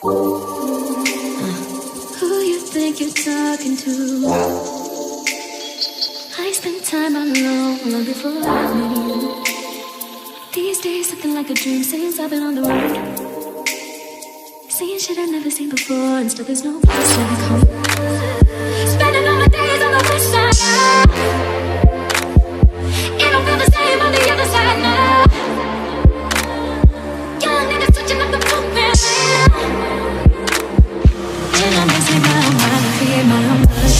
Who you think you're talking to? I spent time alone long before I met you. These days something like a dream since I've been on the road. Seeing shit I've never seen before and still there's no place like home. Spending all my days on the west side. It don't feel the same on the other side now. Young niggas switching up the program. And I'm missing my own mind, I create my own buzz.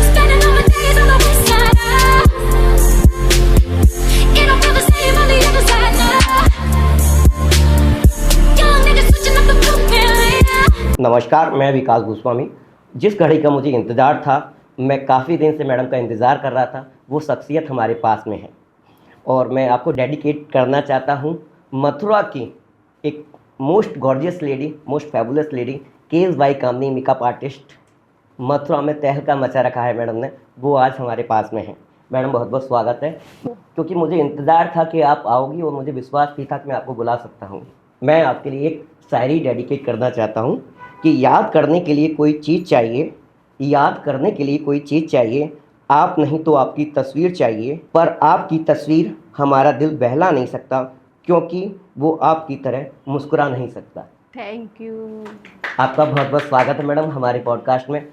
Spending all my days on the west side. It don't feel the same on the other side now. Young niggas switching up the program. नमस्कार, मैं विकास गोस्वामी। जिस घड़ी का मुझे इंतज़ार था, मैं काफ़ी दिन से मैडम का इंतज़ार कर रहा था, वो शख्सियत हमारे पास में है और मैं आपको डेडिकेट करना चाहता हूँ मथुरा की एक most gorgeous lady, most fabulous lady, केस by Kamini makeup artist. Mathura में तहलका मचा रखा है मैडम ने, वो आज हमारे पास में है। मैडम बहुत बहुत स्वागत है, क्योंकि मुझे इंतज़ार था कि आप आओगी और मुझे विश्वास भी था कि मैं आपको बुला सकता हूँ। मैं आपके लिए एक शायरी डेडिकेट करना चाहता हूँ कि याद करने के लिए कोई चीज़ चाहिए, याद करने के लिए कोई चीज़ चाहिए, आप नहीं तो आपकी तस्वीर चाहिए, पर आपकी तस्वीर हमारा दिल बहला नहीं सकता, क्योंकि वो आपकी तरह मुस्कुरा नहीं सकता। Thank you. आपका बहुत बहुत स्वागत है मैडम हमारे पॉडकास्ट में।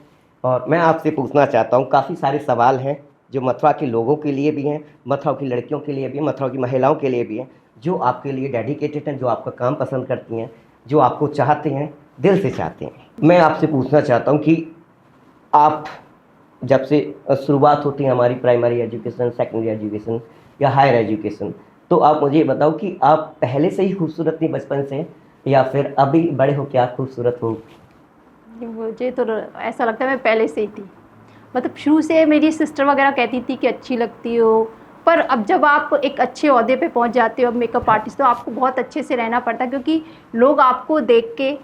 और मैं आपसे पूछना चाहता हूँ, काफ़ी सारे सवाल हैं जो मथुरा के लोगों के लिए भी हैं, मथुरा की लड़कियों के लिए भी, मथुरा की महिलाओं के लिए भी हैं, जो आपके लिए डेडिकेटेड हैं, जो आपका काम पसंद करती हैं, जो आपको चाहते हैं, दिल से चाहते हैं। मैं आपसे पूछना चाहता हूँ कि आप जब से शुरुआत होती है हमारी प्राइमरी एजुकेशन, सेकेंडरी एजुकेशन या हायर एजुकेशन, तो आप मुझे बताओ कि आप पहले से ही खूबसूरत थी बचपन से, या फिर अभी बड़े हो क्या खूबसूरत हो? मुझे तो ऐसा लगता है मैं पहले से ही थी, मतलब शुरू से मेरी सिस्टर वगैरह कहती थी कि अच्छी लगती हो, पर अब जब आप एक अच्छे ओहदे पे पहुंच जाते हो, अब मेकअप आर्टिस्ट, तो आपको बहुत अच्छे से रहना पड़ता है, क्योंकि लोग आपको देख के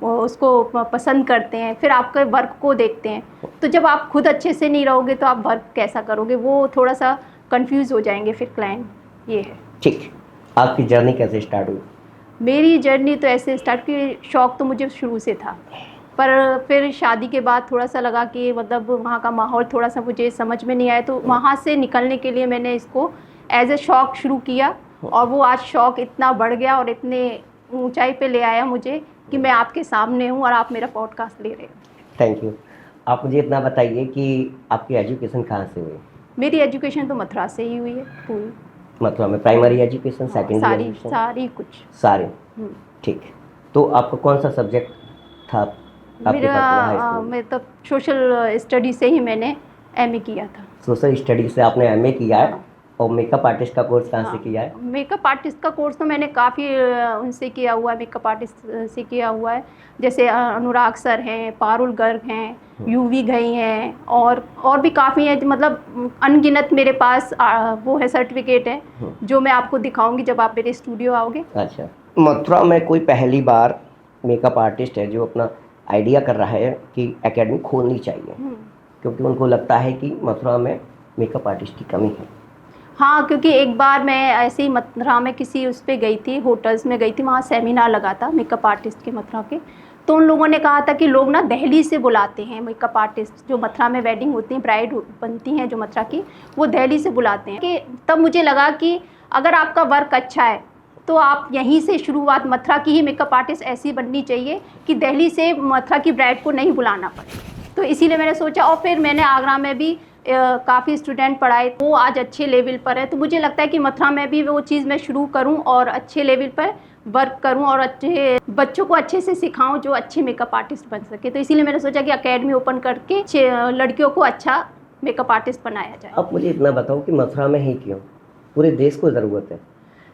उसको पसंद करते हैं, फिर आपके वर्क को देखते हैं। तो जब आप खुद अच्छे से नहीं रहोगे तो आप वर्क कैसा करोगे, वो थोड़ा सा कंफ्यूज हो जाएंगे फिर क्लाइंट। ये है। ठीक, आपकी जर्नी कैसे स्टार्ट हुई? मेरी जर्नी तो ऐसे स्टार्ट की, शौक़ तो मुझे शुरू से था, पर फिर शादी के बाद थोड़ा सा लगा कि मतलब वहाँ का माहौल थोड़ा सा मुझे समझ में नहीं आया, तो वहाँ से निकलने के लिए मैंने इसको एज ए शौक़ शुरू किया, और वो आज शौक़ इतना बढ़ गया और इतने ऊंचाई पे ले आया मुझे कि मैं आपके सामने हूँ और आप मेरा पॉडकास्ट ले रहे हो। Thank you. आप मुझे इतना बताइए कि आपकी एजुकेशन कहाँ से हुई? मेरी एजुकेशन तो मथुरा से ही हुई है पूरी। मथुरा में प्राइमरी एजुकेशन, सेकेंडरी एजुकेशन? सारी कुछ सारे। ठीक। तो आपका कौन सा सब्जेक्ट था आपके पास? मैं तो सोशल स्टडी से ही मैंने एमए किया था। सोशल स्टडी से आपने एमए किया है। और मेकअप आर्टिस्ट का कोर्स कहाँ से किया है? मेकअप आर्टिस्ट का कोर्स तो मैंने काफ़ी उनसे किया हुआ है, मेकअप आर्टिस्ट से किया हुआ है, जैसे अनुराग सर हैं, पारुल गर्ग हैं, यूवी गई हैं, और भी काफ़ी हैं, मतलब अनगिनत मेरे पास वो है सर्टिफिकेट है, जो मैं आपको दिखाऊंगी जब आप मेरे स्टूडियो आओगे। अच्छा, मथुरा में कोई पहली बार मेकअप आर्टिस्ट है जो अपना आइडिया कर रहा है कि एकेडमी खोलनी चाहिए, क्योंकि उनको लगता है कि मथुरा में मेकअप आर्टिस्ट की कमी है? हाँ, क्योंकि एक बार मैं ऐसे ही मथुरा में किसी उस पर गई थी, होटल्स में गई थी, वहाँ सेमिनार लगा था मेकअप आर्टिस्ट के मथुरा के, तो उन लोगों ने कहा था कि लोग ना दिल्ली से बुलाते हैं मेकअप आर्टिस्ट, जो मथुरा में वेडिंग होती हैं, ब्राइड बनती हैं जो मथुरा की, वो दिल्ली से बुलाते हैं। कि तब मुझे लगा कि अगर आपका वर्क अच्छा है तो आप यहीं से शुरुआत, मथुरा की ही मेकअप आर्टिस्ट ऐसी बननी चाहिए कि दिल्ली से मथुरा की ब्राइड को नहीं बुलाना पड़े। तो इसीलिए मैंने सोचा, और फिर मैंने आगरा में भी काफ़ी स्टूडेंट पढ़ाए, वो आज अच्छे लेवल पर है, तो मुझे लगता है कि मथुरा में भी वो चीज़ मैं शुरू करूं और अच्छे लेवल पर वर्क करूं और अच्छे बच्चों को अच्छे से सिखाऊं जो अच्छे मेकअप आर्टिस्ट बन सके। तो इसीलिए मैंने सोचा कि एकेडमी ओपन करके लड़कियों को अच्छा मेकअप आर्टिस्ट बनाया जाए। अब मुझे इतना बताओ कि मथुरा में ही क्यों? पूरे देश को ज़रूरत है,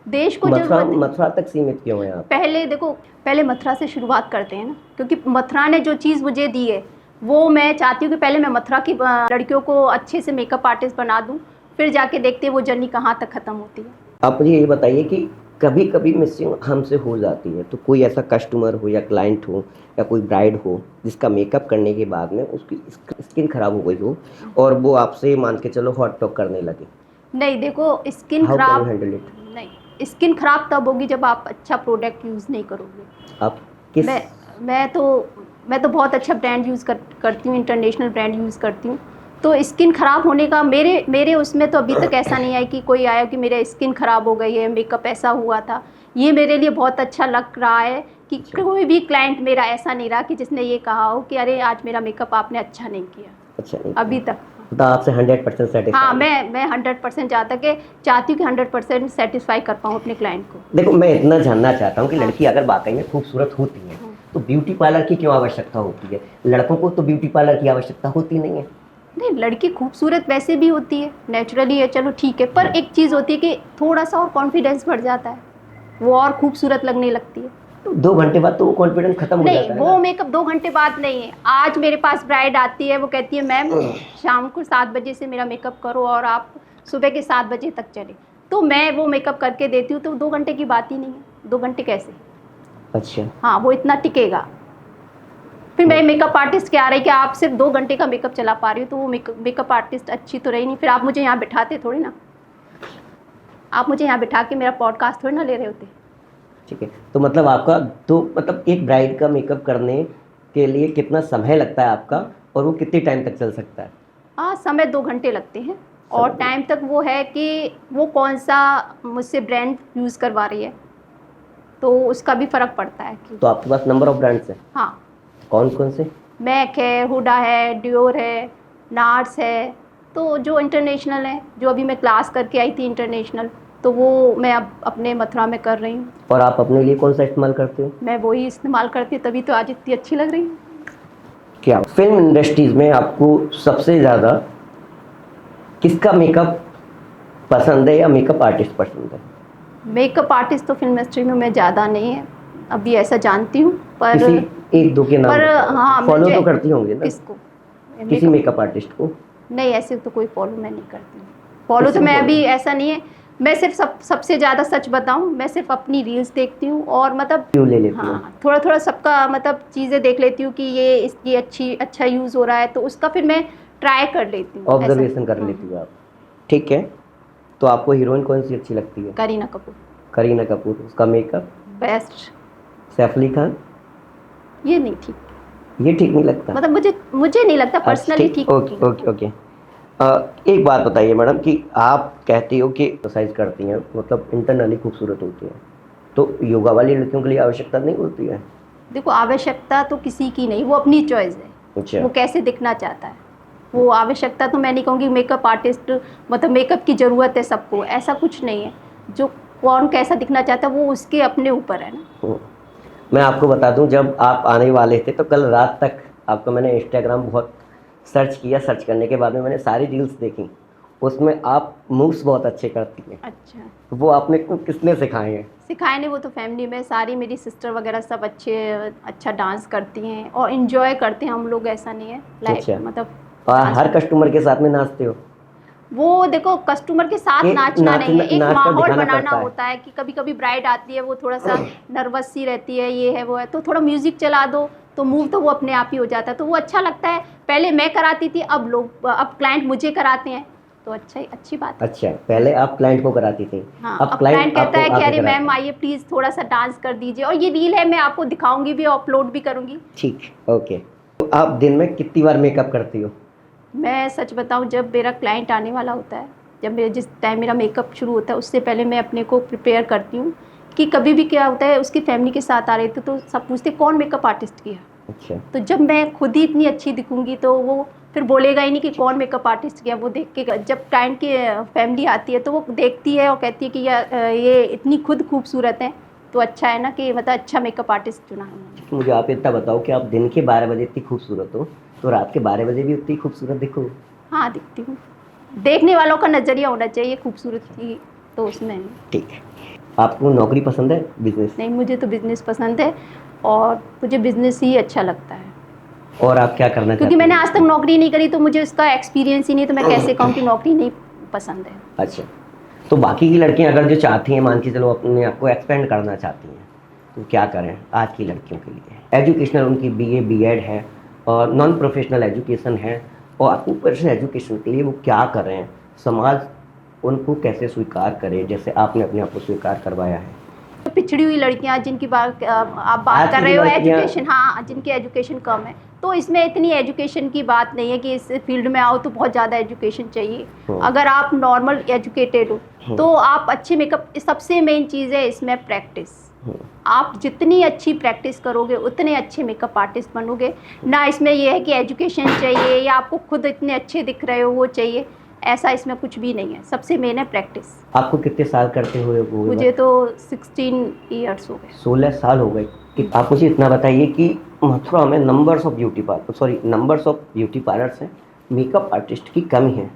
देश को मथुरा तक सीमित क्यों है आप? पहले देखो, पहले मथुरा से शुरुआत करते हैं ना, क्योंकि मथुरा ने जो चीज़ मुझे दी है वो मैं चाहती हूँ कि पहले मैं मथुरा की लड़कियों को अच्छे से मेकअप आर्टिस्ट बना दूँ, फिर जाके देखते हैं वो जर्नी कहाँ तक ख़त्म होती है। आप मुझे ये बताइए कि कभी कभी मिसिंग हमसे हो जाती है, तो कोई ऐसा कस्टमर हो या क्लाइंट हो या कोई ब्राइड हो जिसका मेकअप करने के बाद में उसकी स्किन ख़राब हो गई हो और वो आपसे मान के चलो हॉट टॉक करने लगे? नहीं, देखो स्किन खराब नहीं, स्किन खराब तब होगी जब आप अच्छा प्रोडक्ट यूज़ नहीं करोगे। आप किस मैं तो बहुत अच्छा ब्रांड यूज़ करती हूँ, इंटरनेशनल ब्रांड यूज़ करती हूँ। तो स्किन ख़राब होने का मेरे उसमें तो अभी तक ऐसा नहीं आया कि कोई आया कि मेरा स्किन ख़राब हो गई है, मेकअप ऐसा हुआ था। ये मेरे लिए बहुत अच्छा लग रहा है कि अच्छा। कोई भी क्लाइंट मेरा ऐसा नहीं रहा कि जिसने ये कहा हो कि अरे आज मेरा मेकअप आपने अच्छा नहीं किया, अच्छा नहीं अभी तक। तो आपसे 100% हाँ, सेटिस्फाई? मैं 100% चाहता कि चाहती हूँ कि 100% सेटिस्फाई कर पाऊँ अपने क्लाइंट को। देखो मैं इतना जानना चाहता हूँ कि हाँ। लड़की अगर वाकई में खूबसूरत होती है हाँ। तो ब्यूटी पार्लर की क्यों आवश्यकता होती है? लड़कों को तो ब्यूटी पार्लर की आवश्यकता होती नहीं है। नहीं, लड़की खूबसूरत वैसे भी होती है, नेचुरली है, चलो ठीक है, पर एक चीज़ होती है कि थोड़ा सा और कॉन्फिडेंस बढ़ जाता है, वो और खूबसूरत लगने लगती है। तो 2 घंटे बाद तो वो कॉन्फिडेंस खत्म हो नहीं, जाता है वो ना। मेकअप 2 घंटे बाद नहीं है। आज मेरे पास ब्राइड आती है, वो कहती है मैम शाम को 7 बजे से मेरा मेकअप करो और आप सुबह के 7 बजे तक चले, तो मैं वो मेकअप करके देती हूँ, तो 2 घंटे की बात ही नहीं है। 2 घंटे कैसे? अच्छा। हाँ, वो इतना टिकेगा। फिर मैं मेकअप आर्टिस्ट क्या रही कि आप सिर्फ 2 घंटे का मेकअप चला पा रही हो, तो वो मेकअप आर्टिस्ट अच्छी तो रही नहीं। फिर आप मुझे यहाँ बिठाते थोड़ी ना, आप मुझे यहाँ बिठा के मेरा पॉडकास्ट थोड़ी ना ले रहे होते। ठीक है, तो मतलब आपका तो मतलब एक ब्राइड का मेकअप करने के लिए कितना समय लगता है आपका और वो कितने टाइम तक चल सकता है? हाँ, समय 2 घंटे लगते हैं और समय टाइम तक वो है कि वो कौन सा मुझसे ब्रांड यूज़ करवा रही है, तो उसका भी फ़र्क पड़ता है कि तो आपके पास नंबर ऑफ ब्रांड्स हैं? हाँ, कौन कौन से? मैक है, हुडा है, डियोर है, नार्स है, तो जो इंटरनेशनल है, जो अभी मैं क्लास करके आई थी इंटरनेशनल, तो वो मैं अब अपने मथुरा में कर रही हूँ। और आप अपने लिए कौन सा इस्तेमाल करते हो? मैं वही इस्तेमाल करती हूँ, तभी तो आज इतनी अच्छी लग रही हूँ। क्या फिल्म इंडस्ट्रीज में आपको सबसे ज़्यादा किसका मेकअप पसंद है या मेकअप आर्टिस्ट पसंद है? मेकअप आर्टिस्ट तो फिल्म इंडस्ट्री में मैं ज़्यादा नहीं है, अभी ऐसा जानती हूँ, पर किसी एक दो के नाम पर बताओ। हाँ, फॉलो मुझे तो करती होंगे ना किसको? किसी मेकअप आर्टिस्ट को? नहीं, ऐसे तो कोई फॉलो मैं नहीं करती हूँ। फॉलो किसी तो को मैं follow? अभी ऐसा नहीं है। मैं सिर्फ सबसे ज़्यादा सच बताऊँ, मैं सिर्फ अपनी रील्स देखती हूँ और मतलब क्यों ले लेती हो? हाँ, थोड़ा थोड़ा सबका मतलब चीज़ें देख लेती हूँ कि ये इसकी अच्छा यूज़ हो रहा है, तो उसका फिर मैं ट्राई कर लेती हूँ ऐसा। ऑब्जर्वेशन कर लेती हो आप। ठीक है, तो आपको हीरोइन कौन सी अच्छी लगती है? करीना कपूर करीना कपूर। उसका मेकअप? बेस्ट। सैफ अली खान? ये नहीं ठीक, ये ठीक नहीं लगता? मतलब मुझे नहीं लगता अच्छा, पर्सनली ठीक। Okay okay okay. एक बात बताइए मैडम कि आप कहती हो कि एक्सरसाइज करती हैं, मतलब इंटरनली खूबसूरत होती हैं, तो योगा वाली लड़कियों के लिए आवश्यकता नहीं होती है? देखो, आवश्यकता तो किसी की नहीं, वो अपनी चॉइस है, अच्छा। वो कैसे दिखना चाहता है। वो आवश्यकता तो मैं नहीं कहूँगी मेकअप आर्टिस्ट मतलब मेकअप की ज़रूरत है सबको, ऐसा कुछ नहीं है। जो कौन कैसा दिखना चाहता है वो उसके अपने ऊपर है ना। मैं आपको बता दूं, जब आप आने वाले थे तो कल रात तक आपका मैंने इंस्टाग्राम बहुत सर्च किया। सर्च करने के बाद में मैंने सारी रील्स देखी, उसमें आप मूव्स बहुत अच्छे करती हैं। अच्छा, तो वो आपने को किसने सिखाए हैं? सिखाए नहीं, वो तो फैमिली में सारी मेरी सिस्टर वगैरह सब अच्छा डांस करती हैं और इन्जॉय करते हैं हम लोग, ऐसा नहीं है लाइफ अच्छा। मतलब। और डांस हर कस्टमर के साथ में नाचते हो? वो देखो, कस्टमर के साथ ये नाचना नहीं है, एक नाच कर माहौल दिखाना बनाना पड़ता है। होता है कि कभी कभी ब्राइड आती है, वो थोड़ा सा नर्वस सी रहती है, ये है वो है, तो थोड़ा म्यूजिक चला दो तो मूव तो वो अपने आप ही हो जाता है, तो वो अच्छा लगता है। पहले मैं कराती थी, अब क्लाइंट मुझे कराते हैं, तो अच्छी बात है। अच्छा, पहले आप क्लाइंट को कराती थी, हाँ, अब अब क्लाइंट क्लाइंट कहता आपको है कि आके अरे कराता मैम है। आइए प्लीज़ थोड़ा सा डांस कर दीजिए, और ये रील है, मैं आपको दिखाऊंगी भी, अपलोड भी करूंगी। ठीक, ओके। तो आप दिन में कितनी बार मेकअप करती हो? मैं सच बताऊं, जब मेरा क्लाइंट आने वाला होता है, जब मेरे जिस टाइम मेरा मेकअप शुरू होता है, उससे पहले मैं अपने को प्रिपेयर करती हूँ कि कभी भी क्या होता है, उसकी फैमिली के साथ आ रहे थे तो सब पूछते कौन मेकअप आर्टिस्ट किया। अच्छा। तो जब मैं खुद ही इतनी अच्छी दिखूंगी तो वो फिर बोलेगा ही नहीं कि कौन मेकअप आर्टिस्ट किया। वो देख के जब क्लाइंट की फैमिली आती है तो वो देखती है और कहती है कि ये इतनी खुद खूबसूरत है, तो अच्छा है ना कि मतलब अच्छा मेकअप आर्टिस्ट चुना है उन्होंने। मुझे आप इतना बताओ कि आप दिन के 12 बजे इतनी खूबसूरत हो, तो रात के 12 बजे भी उतनी खूबसूरत दिखो? हाँ, दिखती हूँ। देखने वालों का नज़रिया होना चाहिए खूबसूरती, तो उसमें नहीं। ठीक है। आपको नौकरी पसंद है, बिजनेस? नहीं, मुझे तो बिज़नेस पसंद है और मुझे बिज़नेस ही अच्छा लगता है, और आप क्या करना क्योंकि चाहती मैंने हैं? आज तक नौकरी नहीं करी, तो मुझे उसका एक्सपीरियंस ही नहीं, तो मैं कैसे कहूँ कि नौकरी नहीं पसंद है। अच्छा, तो बाकी की लड़कियां अगर जो चाहती हैं, मान के चलो अपने आप को एक्सपेंड करना चाहती हैं, तो क्या करें आज की लड़कियों के लिए? एजुकेशनल उनकी बीए बीएड है और नॉन प्रोफेशनल एजुकेशन है, और ऊपर से एजुकेशन के लिए वो क्या करें? समाज उनको कैसे स्वीकार करे जैसे आपने अपने आप को स्वीकार करवाया है? जो पिछड़ी हुई लड़कियां जिनकी बात आप बात आज कर की रहे हो, लड़कियां- एजुकेशन, हाँ, जिनकी एजुकेशन कम है, तो इसमें इतनी एजुकेशन की बात नहीं है कि इस फील्ड में आओ तो बहुत ज़्यादा एजुकेशन चाहिए। अगर आप नॉर्मल एजुकेटेड हो तो आप अच्छे मेकअप, सबसे मेन चीज़ है इसमें प्रैक्टिस। आप जितनी अच्छी प्रैक्टिस करोगे उतने अच्छे मेकअप आर्टिस्ट बनोगे। ना इसमें ये है कि एजुकेशन चाहिए या आपको खुद इतने अच्छे दिख रहे हो वो चाहिए, ऐसा इसमें कुछ भी नहीं है। सबसे मेन है प्रैक्टिस। आपको कितने साल करते हुए हुए? मुझे तो 16 ईयर्स हो गए। 16 साल हो गए। कि आप मुझे इतना बताइए कि मथुरा में नंबर्स ऑफ ब्यूटी पार्लर्स हैं, मेकअप आर्टिस्ट की कमी है,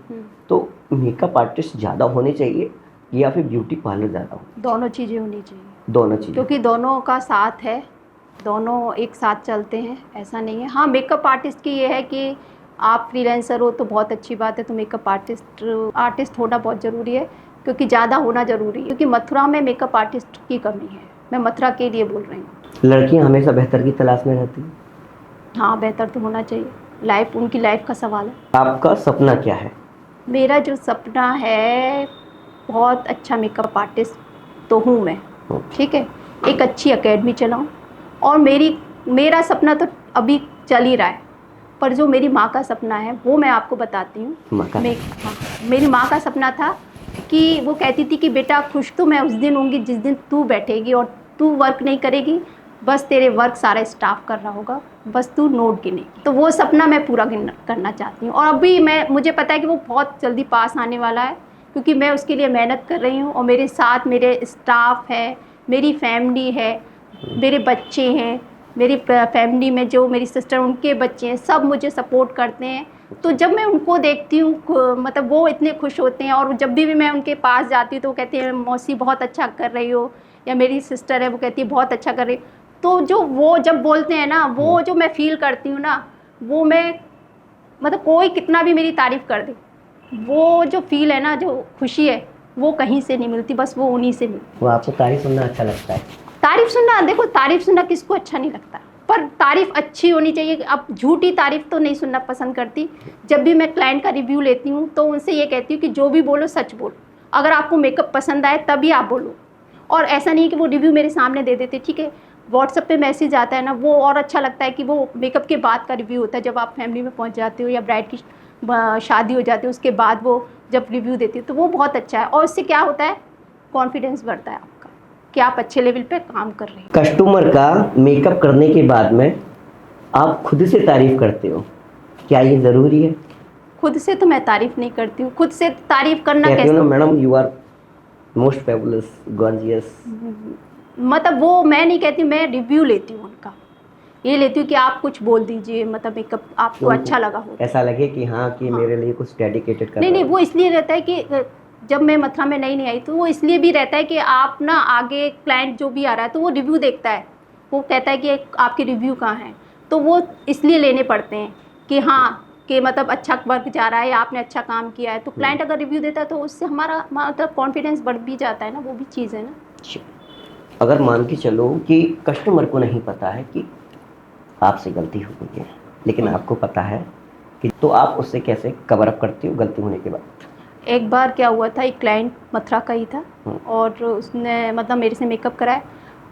तो मेकअप आर्टिस्ट ज़्यादा होने चाहिए या फिर ब्यूटी पार्लर ज़्यादा हो? दोनों चीज़ें होनी चाहिए, दोनों चीज़ें, क्योंकि दोनों का साथ है, दोनों एक साथ चलते हैं, ऐसा नहीं है। हाँ, मेकअप आर्टिस्ट की ये है कि आप फ्रीलांसर हो तो बहुत अच्छी बात है, तो मेकअप आर्टिस्ट होना बहुत ज़रूरी है, क्योंकि ज़्यादा होना ज़रूरी है, क्योंकि मथुरा में मेकअप आर्टिस्ट की कमी है। मैं मथुरा के लिए बोल रही हूँ। लड़कियां हमेशा बेहतर की तलाश में रहती हैं। हाँ, बेहतर तो होना चाहिए, उनकी लाइफ का सवाल है। आपका सपना क्या है? मेरा जो सपना है, बहुत अच्छा मेकअप आर्टिस्ट तो हूँ मैं, ठीक है, एक अच्छी एकेडमी चलाऊँ, और मेरा सपना तो अभी चल ही रहा है, पर जो मेरी माँ का सपना है वो मैं आपको बताती हूँ। हाँ, मेरी माँ का सपना था कि वो कहती थी कि बेटा, खुश तो मैं उस दिन होंगी जिस दिन तू बैठेगी और तू वर्क नहीं करेगी, बस तेरे वर्क सारा स्टाफ कर रहा होगा, बस तू नोट गिनेगी। तो वो सपना मैं पूरा करना चाहती हूँ, और अभी मुझे पता है कि वो बहुत जल्दी पास आने वाला है, क्योंकि मैं उसके लिए मेहनत कर रही हूँ, और मेरे साथ मेरे स्टाफ है, मेरी फैमिली है, मेरे बच्चे हैं, मेरी फैमिली में जो मेरी सिस्टर, उनके बच्चे हैं, सब मुझे सपोर्ट करते हैं। तो जब मैं उनको देखती हूँ, मतलब वो इतने खुश होते हैं, और जब भी मैं उनके पास जाती हूँ तो वो कहती है मौसी बहुत अच्छा कर रही हो, या मेरी सिस्टर है वो कहती है बहुत अच्छा कर रही हो। तो जो वो जब बोलते हैं ना, वो जो मैं फील करती हूँ ना, वो मैं, मतलब कोई कितना भी मेरी तारीफ़ कर दे, वो जो फील है ना, जो खुशी है, वो कहीं से नहीं मिलती, बस वो उन्हीं से मिलती। वो आपको तारीफ सुनना अच्छा लगता है? तारीफ़ सुनना, देखो तारीफ़ सुनना किसको अच्छा नहीं लगता, पर तारीफ़ अच्छी होनी चाहिए। अब झूठी तारीफ़ तो नहीं सुनना पसंद करती। जब भी मैं क्लाइंट का रिव्यू लेती हूँ तो उनसे ये कहती हूँ कि जो भी बोलो सच बोलो, अगर आपको मेकअप पसंद आए तभी आप बोलो, और ऐसा नहीं कि वो रिव्यू मेरे सामने दे देते, ठीक है। व्हाट्सएप पे मैसेज आता है ना, वो और अच्छा लगता है कि वो मेकअप के बाद का रिव्यू होता है, जब आप फैमिली में पहुँच जाते हो या ब्राइड की शादी हो जाती है, उसके बाद वो जब रिव्यू देती है तो वो बहुत अच्छा है, और उससे क्या होता है, कॉन्फिडेंस बढ़ता है आपका कि आप अच्छे लेवल पे काम कर रहे हैं। कस्टमर का मेकअप करने के बाद में आप खुद से तारीफ करते हो, क्या ये ज़रूरी है? खुद से तो मैं तारीफ़ नहीं करती हूँ, खुद से तारीफ़ करना कहती कैसे, हो ना madam, you are most fabulous, gorgeous. मतलब वो मैं नहीं कहती, मैं रिव्यू लेती हूँ उनका, ये लेती हूँ कि आप कुछ बोल दीजिए, मतलब मेकअप आपको अच्छा लगा हो, ऐसा लगे कि हाँ कि मेरे लिए कुछ डेडिकेटेड कर नहीं रहा नहीं, है। वो इसलिए रहता है कि जब मैं मथुरा में नई आई तो वो इसलिए भी रहता है कि आप ना, आगे क्लाइंट जो भी आ रहा है तो वो रिव्यू देखता है, वो कहता है कि आपके रिव्यू कहाँ हैं, तो वो इसलिए लेने पड़ते हैं कि हाँ, कि मतलब अच्छा वर्क जा रहा है, आपने अच्छा काम किया है, तो क्लाइंट अगर रिव्यू देता है तो उससे हमारा मतलब कॉन्फिडेंस बढ़ भी जाता है ना, वो भी चीज़ है ना। अगर मान के चलो कि कस्टमर को नहीं पता है कि आपसे गलती हो गई है, लेकिन आपको पता है कि, तो आप उससे कैसे कवर अप करती हो गलती होने के बाद? एक बार क्या हुआ था, एक क्लाइंट मथुरा का ही था, और उसने मतलब मेरे से मेकअप कराया,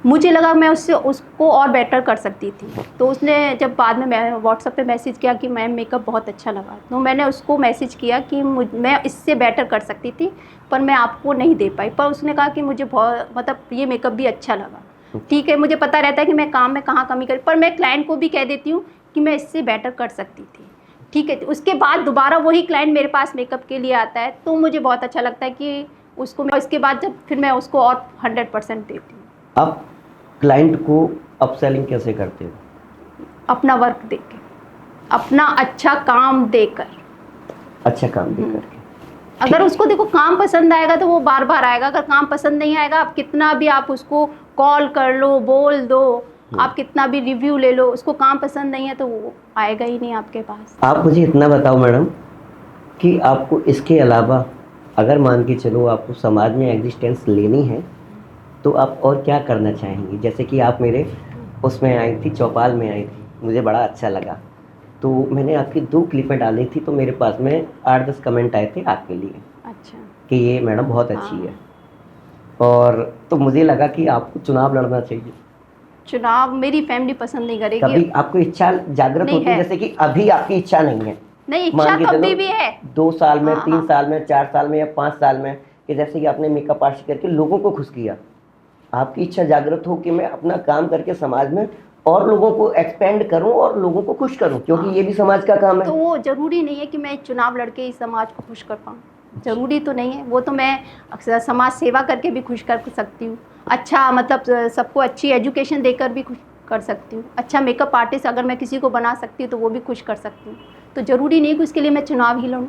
मुझे लगा मैं उसको और बेटर कर सकती थी, तो उसने जब बाद में मैं व्हाट्सएप पे मैसेज किया कि मैम मेकअप बहुत अच्छा लगा, तो मैंने उसको मैसेज किया कि मैं इससे बेटर कर सकती थी, पर मैं आपको नहीं दे पाई, पर उसने कहा कि मुझे बहुत, मतलब ये मेकअप भी अच्छा लगा। ठीक है, मुझे पता रहता है कि मैं काम में कहाँ कमी करी, पर मैं क्लाइंट को भी कह देती हूँ कि मैं इससे बेटर कर सकती थी, ठीक है। उसके बाद दोबारा वही क्लाइंट मेरे पास मेकअप के लिए आता है, तो मुझे बहुत अच्छा लगता है कि उसको मैं, इसके बाद जब फिर मैं उसको और 100% देती हूँ। आप क्लाइंट को अपसेलिंग कैसे करते हो? अपना वर्क देके, अपना अच्छा काम देकर। अच्छा काम देकर के। अगर उसको देखो काम पसंद आएगा तो वो बार बार आएगा, अगर काम पसंद नहीं आएगा, आप कितना भी आप उसको कॉल कर लो, बोल दो, आप कितना भी रिव्यू ले लो, उसको काम पसंद नहीं है तो वो आएगा ही नहीं आपके पास। आप मुझे इतना बताओ मैडम कि आपको इसके अलावा, अगर मान के चलो आपको समाज में एग्जिस्टेंस लेनी है, तो आप और क्या करना चाहेंगी? जैसे कि आप मेरे उसमें आई थी, चौपाल में आई थी, मुझे बड़ा अच्छा लगा, तो मैंने आपकी 2 क्लिपें डाली थी, तो मेरे पास में 8-10 कमेंट आए थे आपके लिए अच्छा, कि ये मैडम बहुत अच्छी है, और तो मुझे लगा कि आपको चुनाव लड़ना चाहिए। चुनाव मेरी फैमिली पसंद नहीं करेगी। कभी आपको इच्छा जागृत नहीं होती है है। जैसे कि अभी आपकी इच्छा नहीं है, नहीं, इच्छा मान के तो चलो अभी भी है। 2 साल में, हाँ, 3 हाँ। साल में, 4 साल में या 5 साल में, कि जैसे कि आपने मेकअप आर्टिस्ट करके लोगों को खुश किया, आपकी इच्छा जागृत हो कि मैं अपना काम करके समाज में और लोगों को एक्सपेंड करूं और लोगों को खुश करूं, क्योंकि हाँ। ये भी समाज का काम तो है। वो ज़रूरी नहीं है कि मैं चुनाव लड़के इस समाज को खुश कर पाऊँ, ज़रूरी तो नहीं है। वो तो मैं अक्सर समाज सेवा करके भी खुश कर सकती हूँ। अच्छा मतलब सबको अच्छी एजुकेशन देकर भी खुश कर सकती हूँ। अच्छा मेकअप आर्टिस्ट अगर मैं किसी को बना सकती हूँ तो वो भी खुश कर सकती हूँ। तो ज़रूरी नहीं कि उसके लिए मैं चुनाव ही लड़ूँ।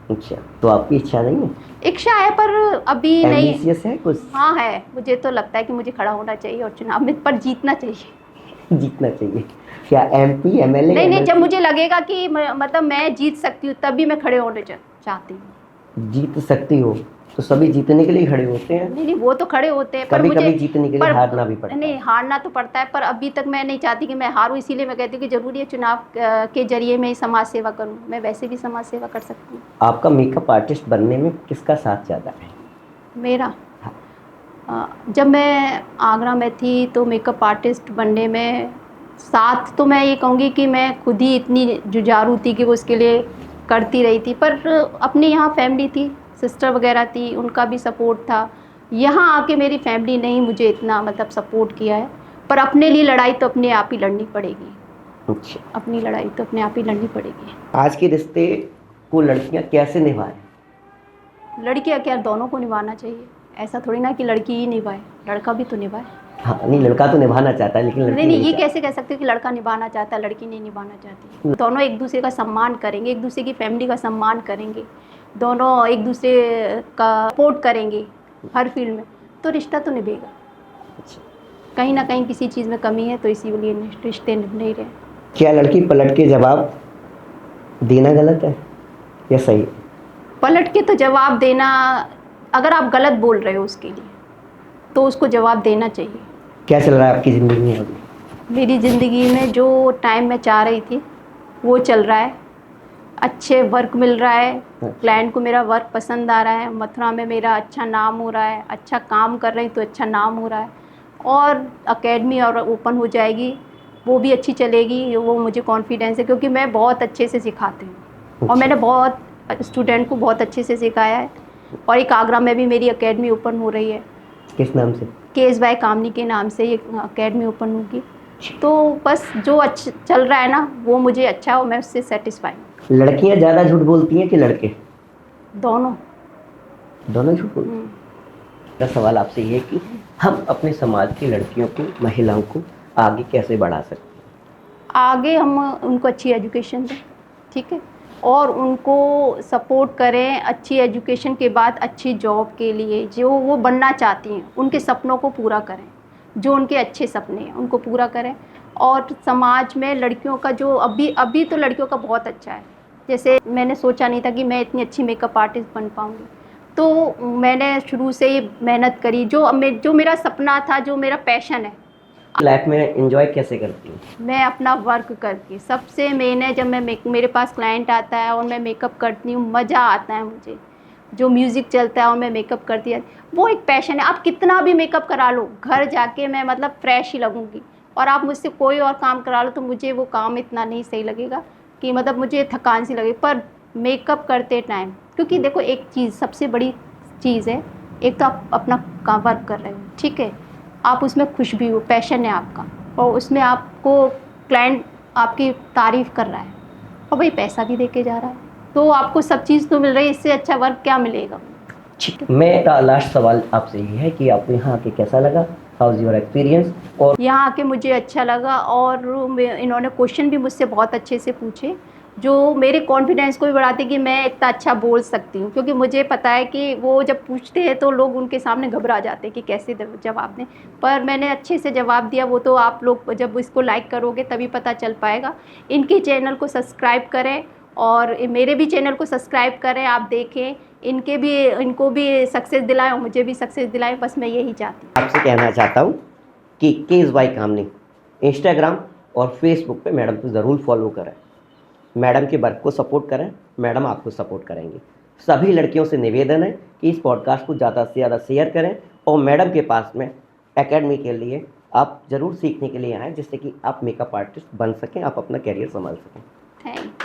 अच्छा, तो आपकी इच्छा नहीं है, इच्छा है पर अभी नहीं। एम्बिशियस है कुछ? हाँ है, मुझे तो लगता है कि मुझे खड़ा होना चाहिए और चुनाव में पर जीतना चाहिए। जीतना चाहिए। क्या एमपी, एमएलए, नहीं नहीं, जब एमएलसी? मुझे लगेगा कि मतलब मैं जीत सकती हूँ तभी मैं खड़े होने चाहती हूँ। जीत सकती हो तो सभी जीतने के लिए खड़े होते हैं। नहीं नहीं, वो तो खड़े होते हैं पर कभी मुझे कभी जीतने के लिए हारना भी पड़ता नहीं, है। हारना तो पड़ता है पर अभी तक मैं नहीं चाहती कि मैं हारूं, इसीलिए मैं कहती हूँ कि ज़रूरी है चुनाव के जरिए मैं समाज सेवा करूँ। मैं वैसे भी समाज सेवा कर सकती हूँ। आपका मेकअप आर्टिस्ट बनने में किसका साथ ज़्यादा है? मेरा हाँ। जब मैं आगरा में थी तो मेकअप आर्टिस्ट बनने में साथ तो मैं ये कहूँगी कि मैं खुद ही इतनी जुझारू थी कि वो उसके लिए करती रही थी, पर अपने यहाँ फैमिली थी, सिस्टर वगैरह थी, उनका भी सपोर्ट था। यहाँ आके मेरी फैमिली ने ही मुझे इतना मतलब सपोर्ट किया है, पर अपने लिए लड़ाई तो अपने आप ही लड़नी पड़ेगी। अच्छा, अपनी लड़ाई तो अपने आप ही लड़नी पड़ेगी। आज के रिश्ते को लड़कियां कैसे निभाएं? लड़कियाँ क्या, दोनों को निभाना चाहिए। ऐसा थोड़ी ना कि लड़की ही निभाए, लड़का भी तो निभाए। हाँ, नहीं, लड़का तो निभाना चाहता है लेकिन लड़की नहीं नहीं, ये चाहती। कैसे कह सकते हो कि लड़का निभाना चाहता है लड़की नहीं निभाना चाहती। दोनों एक दूसरे का सम्मान करेंगे, एक दूसरे की फैमिली का सम्मान करेंगे, दोनों एक दूसरे का सपोर्ट करेंगे हर फील्ड में, तो रिश्ता तो निभेगा। अच्छा, कहीं ना कहीं किसी चीज़ में कमी है तो इसीलिए रिश्ते निभ नहीं रहे। क्या लड़की पलट के जवाब देना गलत है या सही है? पलट के तो जवाब देना, अगर आप गलत बोल रहे हो उसके लिए तो उसको जवाब देना चाहिए। क्या चल रहा है आपकी ज़िंदगी में अभी? मेरी ज़िंदगी में जो टाइम मैं चाह रही थी वो चल रहा है। अच्छे वर्क मिल रहा है, क्लाइंट को मेरा वर्क पसंद आ रहा है, मथुरा में मेरा अच्छा नाम हो रहा है, अच्छा काम कर रही तो अच्छा नाम हो रहा है। और एकेडमी और ओपन हो जाएगी, वो भी अच्छी चलेगी, वो मुझे कॉन्फिडेंस है क्योंकि मैं बहुत अच्छे से सिखाती हूँ और मैंने बहुत स्टूडेंट को बहुत अच्छे से सिखाया है। और एक आगरा में भी मेरी एकेडमी ओपन हो रही है, किस नाम से? केस बाय कामनी के नाम से ये एकेडमी ओपन होगी। तो बस जो अच्छा चल रहा है ना वो मुझे अच्छा हो, मैं उससे सेटिस्फाई हूँ। लड़कियां ज़्यादा झूठ बोलती हैं कि लड़के? दोनों। दोनों झूठ बोलते हैं। मेरा सवाल आपसे ये है कि हम अपने समाज की लड़कियों को, महिलाओं को आगे कैसे बढ़ा सकते हैं? आगे हम उनको अच्छी एजुकेशन दें, ठीक है, और उनको सपोर्ट करें अच्छी एजुकेशन के बाद अच्छी जॉब के लिए, जो वो बनना चाहती हैं उनके सपनों को पूरा करें, जो उनके अच्छे सपने हैं उनको पूरा करें। और समाज में लड़कियों का जो अभी तो लड़कियों का बहुत अच्छा है। जैसे मैंने सोचा नहीं था कि मैं इतनी अच्छी मेकअप आर्टिस्ट बन पाऊँगी, तो मैंने शुरू से ही मेहनत करी, जो मेरा सपना था, जो मेरा पैशन है। लाइफ में एंजॉय कैसे करती हैं? मैं अपना वर्क करके, सबसे मेन है जब मैं मेरे पास क्लाइंट आता है और मैं मेकअप करती हूँ, मज़ा आता है मुझे। जो म्यूज़िक चलता है और मैं मेकअप करती है, वो एक पैशन है। आप कितना भी मेकअप करा लो, घर जाके मैं मतलब फ्रेश ही लगूंगी। और आप मुझसे कोई और काम करा लो तो मुझे वो काम इतना नहीं सही लगेगा कि मतलब मुझे थकान सी लगे। पर मेकअप करते टाइम, क्योंकि देखो एक चीज़ सबसे बड़ी चीज़ है, एक तो आप अपना काम वर्क कर रहे हो, ठीक है, आप उसमें खुश भी हो, पैशन है आपका, और उसमें आपको क्लाइंट आपकी तारीफ़ कर रहा है और भाई पैसा भी दे के जा रहा है, तो आपको सब चीज़ तो मिल रही है, इससे अच्छा वर्क क्या मिलेगा। मेरा लास्ट सवाल आपसे ये है कि आपको यहाँ आके कैसा लगा? How is your experience? और यहाँ आके मुझे अच्छा लगा और इन्होंने क्वेश्चन भी मुझसे बहुत अच्छे से पूछे, जो मेरे कॉन्फिडेंस को भी बढ़ाते कि मैं इतना अच्छा बोल सकती हूँ। क्योंकि मुझे पता है कि वो जब पूछते हैं तो लोग उनके सामने घबरा जाते हैं कि कैसे जवाब दें, पर मैंने अच्छे से जवाब दिया। वो तो आप लोग जब इसको लाइक करोगे तभी पता चल पाएगा। इनके चैनल को सब्सक्राइब करें और मेरे भी चैनल को सब्सक्राइब करें, आप देखें, इनको भी सक्सेस दिलाएं और मुझे भी सक्सेस दिलाएं, बस मैं यही चाहती हूँ। आपसे कहना चाहता हूँ कि केस बाय कामनी इंस्टाग्राम और फेसबुक पे मैडम को ज़रूर फॉलो करें, मैडम के वर्क को सपोर्ट करें, मैडम आपको सपोर्ट करेंगी। सभी लड़कियों से निवेदन है कि इस पॉडकास्ट को ज़्यादा से ज़्यादा शेयर करें और मैडम के पास में एकेडमी के लिए आप ज़रूर सीखने के लिए आएँ, जिससे कि आप मेकअप आर्टिस्ट बन सकें, आप अपना करियर संभाल सकें। थैंक